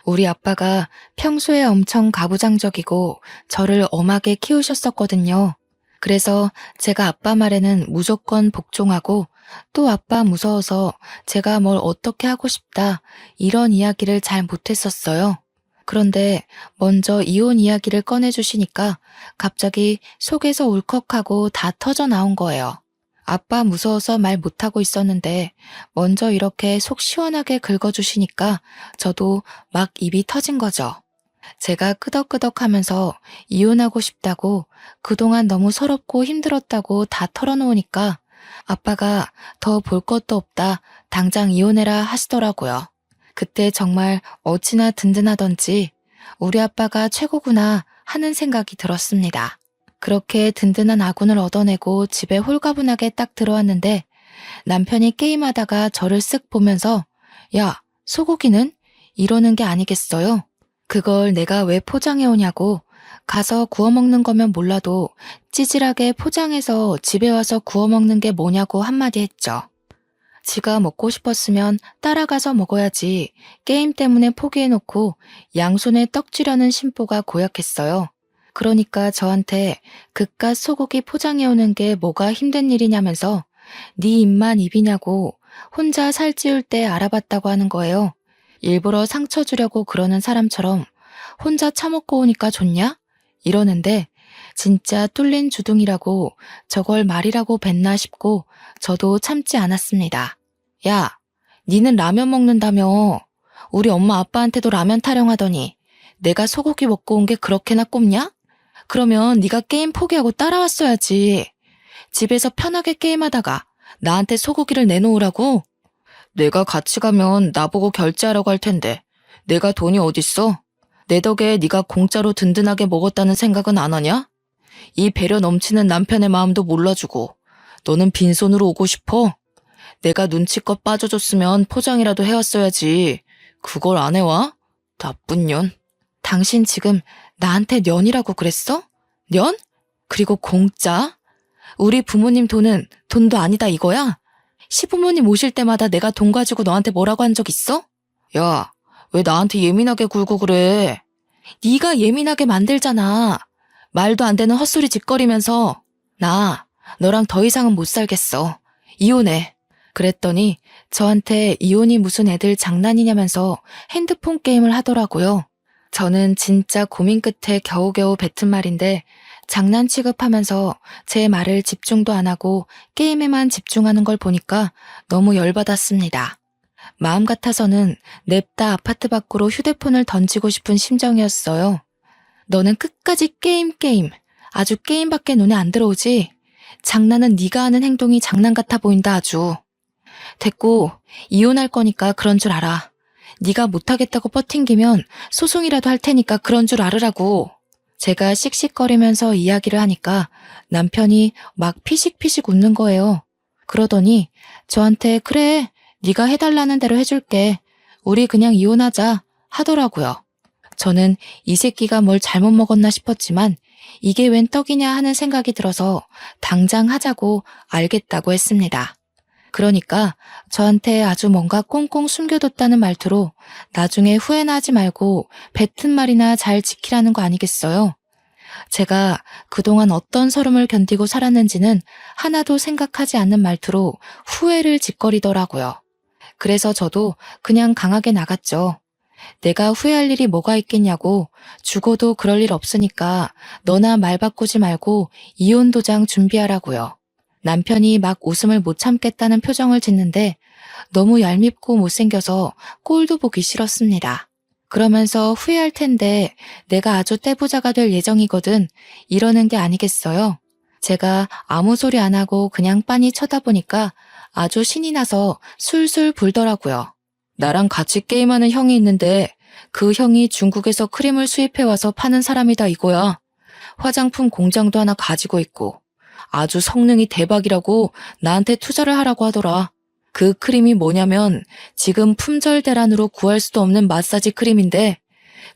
우리 아빠가 평소에 엄청 가부장적이고 저를 엄하게 키우셨었거든요. 그래서 제가 아빠 말에는 무조건 복종하고 또 아빠 무서워서 제가 뭘 어떻게 하고 싶다 이런 이야기를 잘 못했었어요. 그런데 먼저 이혼 이야기를 꺼내주시니까 갑자기 속에서 울컥하고 다 터져 나온 거예요. 아빠 무서워서 말 못하고 있었는데 먼저 이렇게 속 시원하게 긁어주시니까 저도 막 입이 터진 거죠. 제가 끄덕끄덕하면서 이혼하고 싶다고 그동안 너무 서럽고 힘들었다고 다 털어놓으니까 아빠가 더 볼 것도 없다 당장 이혼해라 하시더라고요. 그때 정말 어찌나 든든하던지 우리 아빠가 최고구나 하는 생각이 들었습니다. 그렇게 든든한 아군을 얻어내고 집에 홀가분하게 딱 들어왔는데 남편이 게임하다가 저를 쓱 보면서 야, 소고기는? 이러는 게 아니겠어요? 그걸 내가 왜 포장해 오냐고 가서 구워 먹는 거면 몰라도 찌질하게 포장해서 집에 와서 구워 먹는 게 뭐냐고 한마디 했죠. 지가 먹고 싶었으면 따라가서 먹어야지 게임 때문에 포기해놓고 양손에 떡 쥐려는 심보가 고약했어요. 그러니까 저한테 그깟 소고기 포장해오는 게 뭐가 힘든 일이냐면서 네 입만 입이냐고 혼자 살찌울 때 알아봤다고 하는 거예요. 일부러 상처 주려고 그러는 사람처럼 혼자 처먹고 오니까 좋냐? 이러는데 진짜 뚫린 주둥이라고 저걸 말이라고 뱉나 싶고 저도 참지 않았습니다. 야, 니는 라면 먹는다며. 우리 엄마 아빠한테도 라면 타령하더니 내가 소고기 먹고 온 게 그렇게나 꼽냐? 그러면 네가 게임 포기하고 따라왔어야지. 집에서 편하게 게임하다가 나한테 소고기를 내놓으라고? 내가 같이 가면 나보고 결제하라고 할 텐데 내가 돈이 어딨어? 내 덕에 네가 공짜로 든든하게 먹었다는 생각은 안 하냐? 이 배려 넘치는 남편의 마음도 몰라주고 너는 빈손으로 오고 싶어? 내가 눈치껏 빠져줬으면 포장이라도 해왔어야지. 그걸 안 해와? 나쁜 년. 당신 지금 나한테 년이라고 그랬어? 년? 그리고 공짜? 우리 부모님 돈은 돈도 아니다 이거야? 시부모님 오실 때마다 내가 돈 가지고 너한테 뭐라고 한 적 있어? 야, 왜 나한테 예민하게 굴고 그래? 네가 예민하게 만들잖아. 말도 안 되는 헛소리 짓거리면서 나 너랑 더 이상은 못 살겠어. 이혼해. 그랬더니 저한테 이혼이 무슨 애들 장난이냐면서 핸드폰 게임을 하더라고요. 저는 진짜 고민 끝에 겨우겨우 뱉은 말인데 장난 취급하면서 제 말을 집중도 안 하고 게임에만 집중하는 걸 보니까 너무 열받았습니다. 마음 같아서는 냅다 아파트 밖으로 휴대폰을 던지고 싶은 심정이었어요. 너는 끝까지 게임. 아주 게임밖에 눈에 안 들어오지? 장난은 네가 하는 행동이 장난 같아 보인다 아주. 됐고 이혼할 거니까 그런 줄 알아. 네가 못하겠다고 버팅기면 소송이라도 할 테니까 그런 줄 알으라고. 제가 씩씩거리면서 이야기를 하니까 남편이 막 피식피식 웃는 거예요. 그러더니 저한테 그래, 네가 해달라는 대로 해줄게. 우리 그냥 이혼하자 하더라고요. 저는 이 새끼가 뭘 잘못 먹었나 싶었지만 이게 웬 떡이냐 하는 생각이 들어서 당장 하자고 알겠다고 했습니다. 그러니까 저한테 아주 뭔가 꽁꽁 숨겨뒀다는 말투로 나중에 후회나 하지 말고 뱉은 말이나 잘 지키라는 거 아니겠어요? 제가 그동안 어떤 서름을 견디고 살았는지는 하나도 생각하지 않는 말투로 후회를 짓거리더라고요. 그래서 저도 그냥 강하게 나갔죠. 내가 후회할 일이 뭐가 있겠냐고. 죽어도 그럴 일 없으니까 너나 말 바꾸지 말고 이혼 도장 준비하라고요. 남편이 막 웃음을 못 참겠다는 표정을 짓는데 너무 얄밉고 못생겨서 꼴도 보기 싫었습니다. 그러면서 후회할 텐데 내가 아주 떼부자가 될 예정이거든 이러는 게 아니겠어요? 제가 아무 소리 안 하고 그냥 빤히 쳐다보니까 아주 신이 나서 술술 불더라고요. 나랑 같이 게임하는 형이 있는데 그 형이 중국에서 크림을 수입해와서 파는 사람이다 이거야. 화장품 공장도 하나 가지고 있고 아주 성능이 대박이라고 나한테 투자를 하라고 하더라. 그 크림이 뭐냐면 지금 품절 대란으로 구할 수도 없는 마사지 크림인데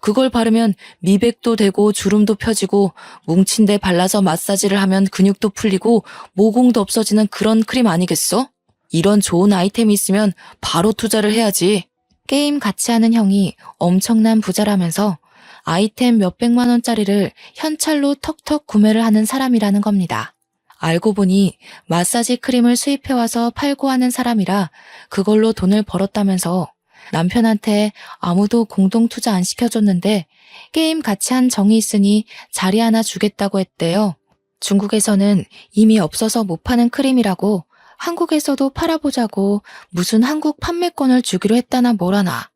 그걸 바르면 미백도 되고 주름도 펴지고 뭉친 데 발라서 마사지를 하면 근육도 풀리고 모공도 없어지는 그런 크림 아니겠어? 이런 좋은 아이템이 있으면 바로 투자를 해야지. 게임 같이 하는 형이 엄청난 부자라면서 아이템 몇백만 원짜리를 현찰로 턱턱 구매를 하는 사람이라는 겁니다. 알고 보니 마사지 크림을 수입해와서 팔고 하는 사람이라 그걸로 돈을 벌었다면서 남편한테 아무도 공동 투자 안 시켜줬는데 게임 같이 한 정이 있으니 자리 하나 주겠다고 했대요. 중국에서는 이미 없어서 못 파는 크림이라고 한국에서도 팔아보자고 무슨 한국 판매권을 주기로 했다나 뭐라나.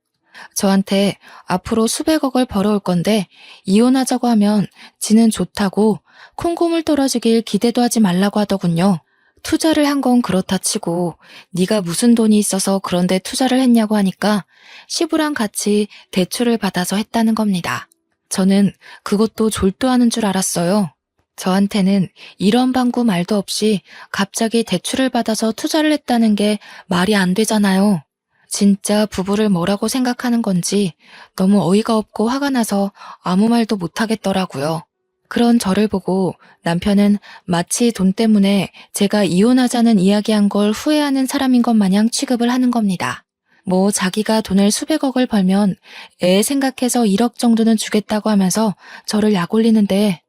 저한테 앞으로 수백억을 벌어올 건데 이혼하자고 하면 지는 좋다고 콩고물 떨어지길 기대도 하지 말라고 하더군요. 투자를 한 건 그렇다 치고 네가 무슨 돈이 있어서 그런데 투자를 했냐고 하니까 시부랑 같이 대출을 받아서 했다는 겁니다. 저는 그것도 졸도하는 줄 알았어요. 저한테는 이런 방구 말도 없이 갑자기 대출을 받아서 투자를 했다는 게 말이 안 되잖아요. 진짜 부부를 뭐라고 생각하는 건지 너무 어이가 없고 화가 나서 아무 말도 못 하겠더라고요. 그런 저를 보고 남편은 마치 돈 때문에 제가 이혼하자는 이야기한 걸 후회하는 사람인 것 마냥 취급을 하는 겁니다. 뭐 자기가 돈을 수백억을 벌면 애 생각해서 1억 정도는 주겠다고 하면서 저를 약올리는데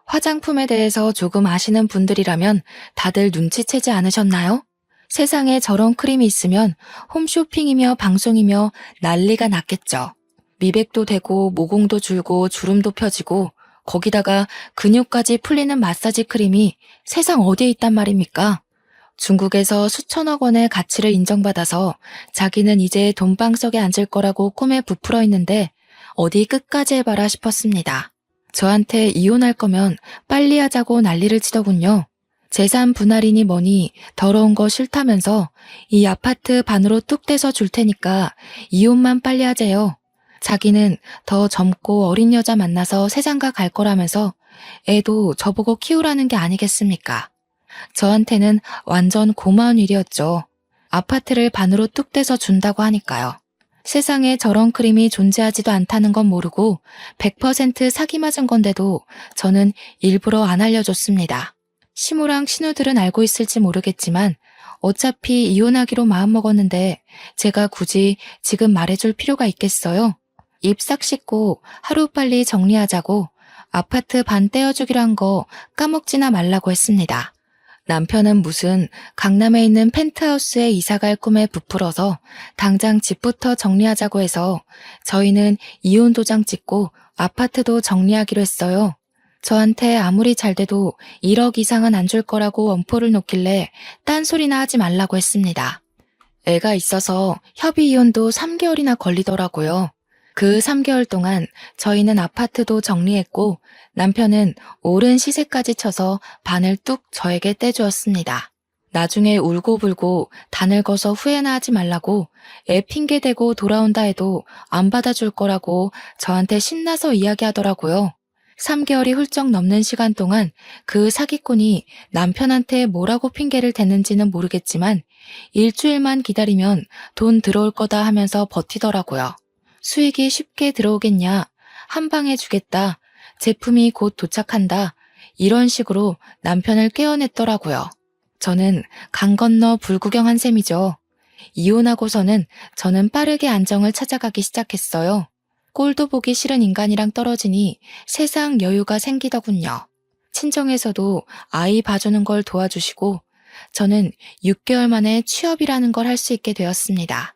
화장품에 대해서 조금 아시는 분들이라면 다들 눈치채지 않으셨나요? 세상에 저런 크림이 있으면 홈쇼핑이며 방송이며 난리가 났겠죠. 미백도 되고 모공도 줄고 주름도 펴지고 거기다가 근육까지 풀리는 마사지 크림이 세상 어디에 있단 말입니까? 중국에서 수천억 원의 가치를 인정받아서 자기는 이제 돈방석에 앉을 거라고 꿈에 부풀어 있는데 어디 끝까지 해봐라 싶었습니다. 저한테 이혼할 거면 빨리 하자고 난리를 치더군요. 재산 분할이니 뭐니 더러운 거 싫다면서 이 아파트 반으로 뚝 떼서 줄 테니까 이혼만 빨리 하재요. 자기는 더 젊고 어린 여자 만나서 세상가 갈 거라면서 애도 저보고 키우라는 게 아니겠습니까? 저한테는 완전 고마운 일이었죠. 아파트를 반으로 뚝 떼서 준다고 하니까요. 세상에 저런 크림이 존재하지도 않다는 건 모르고 100% 사기 맞은 건데도 저는 일부러 안 알려줬습니다. 시모랑 신우들은 알고 있을지 모르겠지만 어차피 이혼하기로 마음먹었는데 제가 굳이 지금 말해줄 필요가 있겠어요? 입 싹 씻고 하루빨리 정리하자고 아파트 반 떼어주기로 한 거 까먹지나 말라고 했습니다. 남편은 무슨 강남에 있는 펜트하우스에 이사갈 꿈에 부풀어서 당장 집부터 정리하자고 해서 저희는 이혼 도장 찍고 아파트도 정리하기로 했어요. 저한테 아무리 잘 돼도 1억 이상은 안 줄 거라고 원포를 놓길래 딴소리나 하지 말라고 했습니다. 애가 있어서 협의 이혼도 3개월이나 걸리더라고요. 그 3개월 동안 저희는 아파트도 정리했고 남편은 오른 시세까지 쳐서 반을 뚝 저에게 떼주었습니다. 나중에 울고불고 다 늙어서 후회나 하지 말라고 애 핑계대고 돌아온다 해도 안 받아줄 거라고 저한테 신나서 이야기하더라고요. 3개월이 훌쩍 넘는 시간 동안 그 사기꾼이 남편한테 뭐라고 핑계를 댔는지는 모르겠지만 일주일만 기다리면 돈 들어올 거다 하면서 버티더라고요. 수익이 쉽게 들어오겠냐, 한 방에 주겠다, 제품이 곧 도착한다, 이런 식으로 남편을 깨어냈더라고요. 저는 강 건너 불구경한 셈이죠. 이혼하고서는 저는 빠르게 안정을 찾아가기 시작했어요. 꼴도 보기 싫은 인간이랑 떨어지니 세상 여유가 생기더군요. 친정에서도 아이 봐주는 걸 도와주시고 저는 6개월 만에 취업이라는 걸 할 수 있게 되었습니다.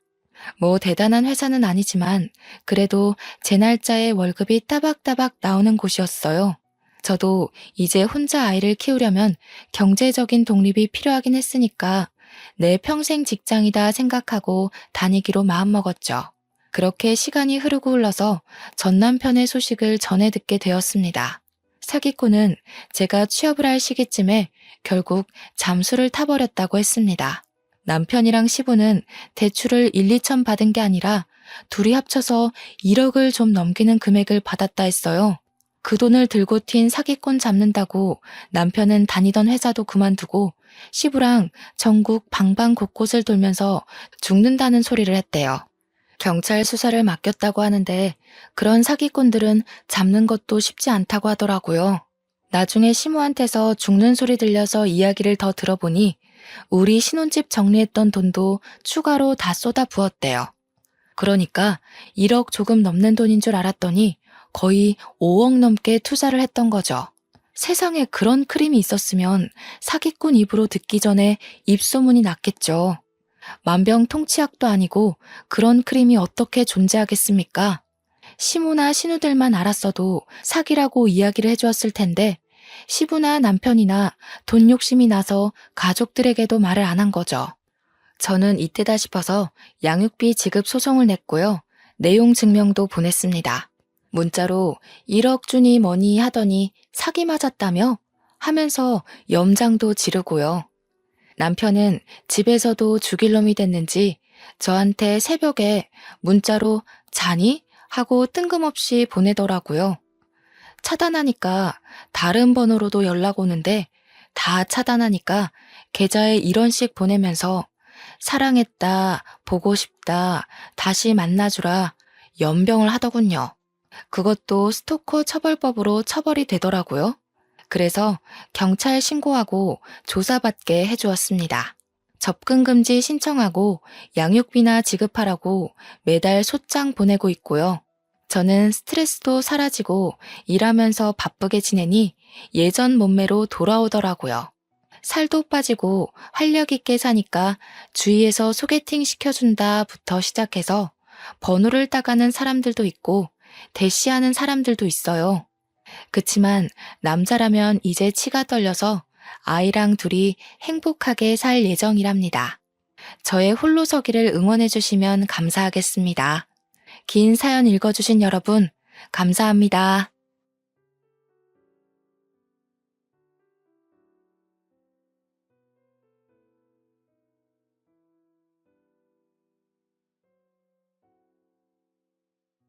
뭐 대단한 회사는 아니지만 그래도 제 날짜에 월급이 따박따박 나오는 곳이었어요. 저도 이제 혼자 아이를 키우려면 경제적인 독립이 필요하긴 했으니까 내 평생 직장이다 생각하고 다니기로 마음먹었죠. 그렇게 시간이 흐르고 흘러서 전 남편의 소식을 전해 듣게 되었습니다. 사기꾼은 제가 취업을 할 시기쯤에 결국 잠수를 타버렸다고 했습니다. 남편이랑 시부는 대출을 1, 2천 받은 게 아니라 둘이 합쳐서 1억을 좀 넘기는 금액을 받았다 했어요. 그 돈을 들고 튄 사기꾼 잡는다고 남편은 다니던 회사도 그만두고 시부랑 전국 방방 곳곳을 돌면서 죽는다는 소리를 했대요. 경찰 수사를 맡겼다고 하는데 그런 사기꾼들은 잡는 것도 쉽지 않다고 하더라고요. 나중에 시모한테서 죽는 소리 들려서 이야기를 더 들어보니 우리 신혼집 정리했던 돈도 추가로 다 쏟아 부었대요. 그러니까 1억 조금 넘는 돈인 줄 알았더니 거의 5억 넘게 투자를 했던 거죠. 세상에 그런 크림이 있었으면 사기꾼 입으로 듣기 전에 입소문이 났겠죠. 만병통치약도 아니고 그런 크림이 어떻게 존재하겠습니까? 시모나 신우들만 알았어도 사기라고 이야기를 해주었을 텐데 시부나 남편이나 돈 욕심이 나서 가족들에게도 말을 안 한 거죠. 저는 이때다 싶어서 양육비 지급 소송을 냈고요. 내용 증명도 보냈습니다. 문자로 1억 주니 뭐니 하더니 사기 맞았다며? 하면서 염장도 지르고요. 남편은 집에서도 죽일 놈이 됐는지 저한테 새벽에 문자로 자니? 하고 뜬금없이 보내더라고요. 차단하니까 다른 번호로도 연락 오는데 다 차단하니까 계좌에 이런식 보내면서 사랑했다, 보고 싶다, 다시 만나주라 연병을 하더군요. 그것도 스토커 처벌법으로 처벌이 되더라고요. 그래서 경찰 신고하고 조사받게 해주었습니다. 접근금지 신청하고 양육비나 지급하라고 매달 소장 보내고 있고요. 저는 스트레스도 사라지고 일하면서 바쁘게 지내니 예전 몸매로 돌아오더라고요. 살도 빠지고 활력 있게 사니까 주위에서 소개팅 시켜준다부터 시작해서 번호를 따가는 사람들도 있고 대시하는 사람들도 있어요. 그치만 남자라면 이제 치가 떨려서 아이랑 둘이 행복하게 살 예정이랍니다. 저의 홀로서기를 응원해주시면 감사하겠습니다. 긴 사연 읽어주신 여러분, 감사합니다.